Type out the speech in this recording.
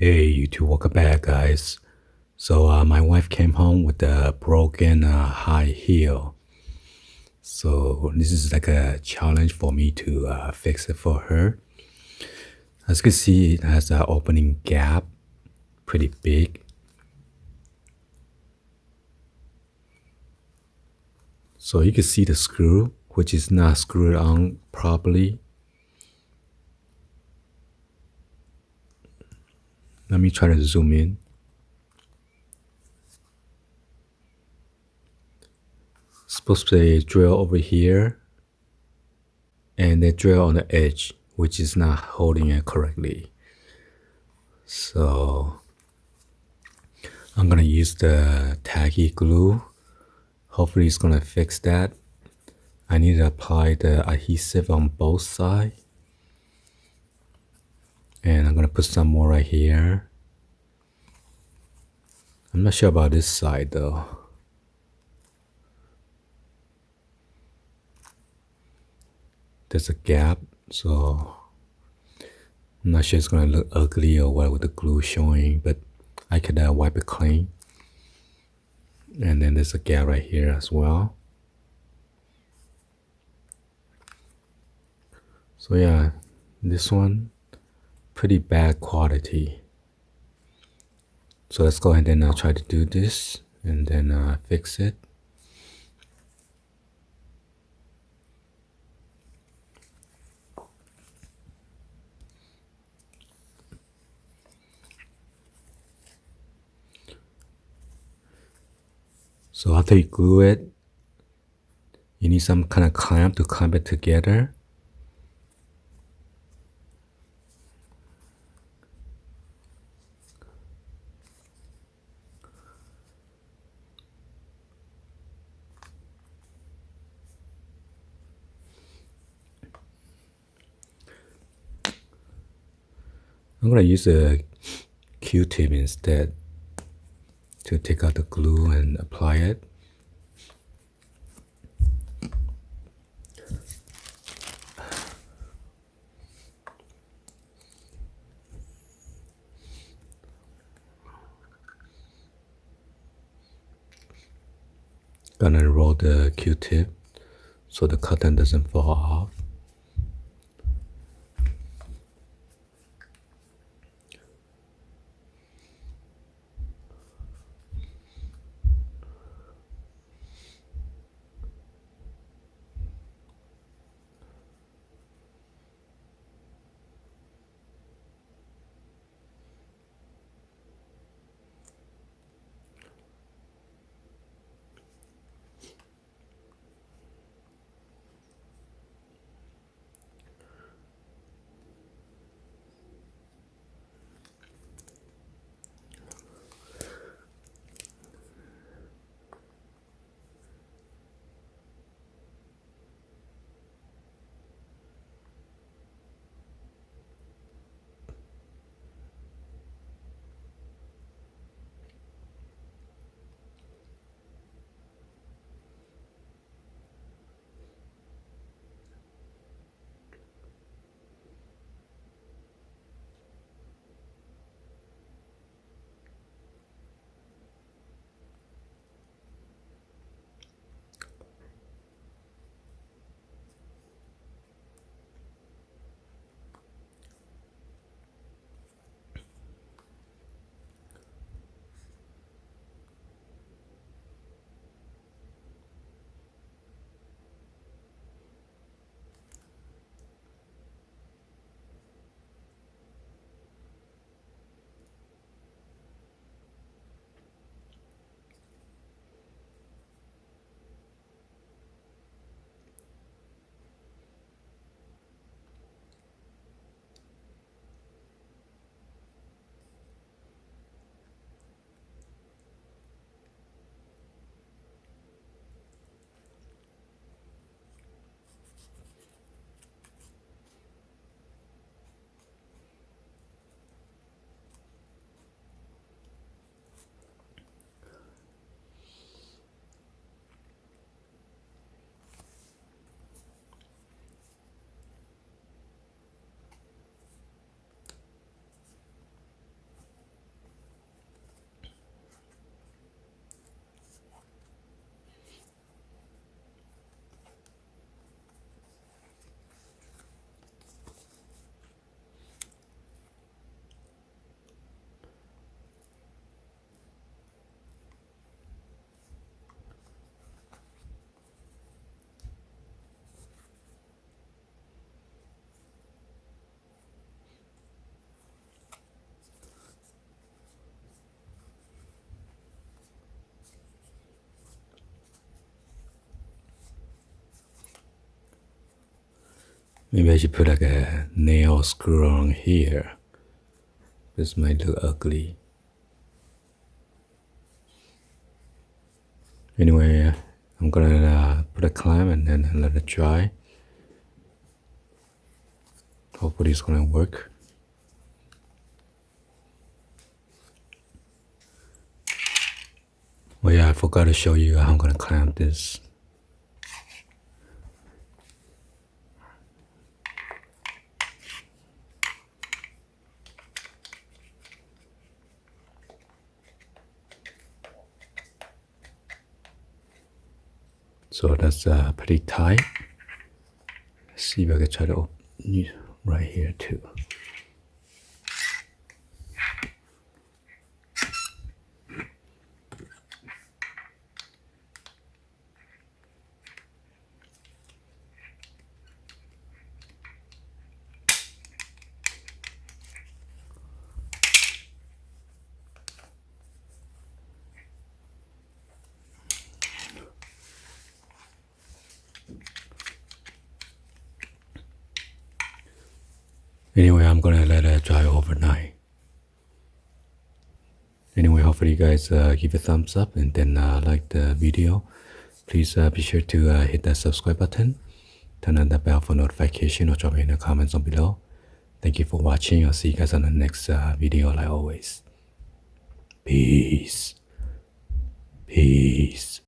Hey, you two, welcome back, guys. So my wife came home with a broken high heel. So this is like a challenge for me to fix it for her. As you can see, it has an opening gap, pretty big. So you can see the screw, which is not screwed on properly. Let me try to zoom in. Supposed to be a drill over here, and the drill on the edge, which is not holding it correctly. So I'm gonna use the tacky glue. Hopefully it's gonna fix that. I need to apply the adhesive on both sides. And I'm gonna put some more right here. I'm not sure about this side though. There's a gap, so I'm not sure it's gonna look ugly or what with the glue showing, but I could wipe it clean. And then there's a gap right here as well. So yeah, this one, pretty bad quality. So let's go ahead and try to do this and then fix it. So after you glue it, you need some kind of clamp to clamp it together. I'm gonna use a Q-tip instead to take out the glue and apply it. Gonna roll the Q-tip so the cotton doesn't fall off. Maybe I should put like a nail screw on here. This might look ugly. Anyway, I'm gonna put a clamp and then let it dry. Hopefully it's gonna work. Oh yeah, I forgot to show you how I'm gonna clamp this. So that's pretty tight. Let's see if I can try to open right here too. Anyway, I'm gonna let it dry overnight. Anyway, hopefully you guys give a thumbs up and then like the video. Please be sure to hit that subscribe button, turn on the bell for notification, or drop in the comments on below. Thank you for watching. I'll see you guys on the next video like always. Peace. Peace.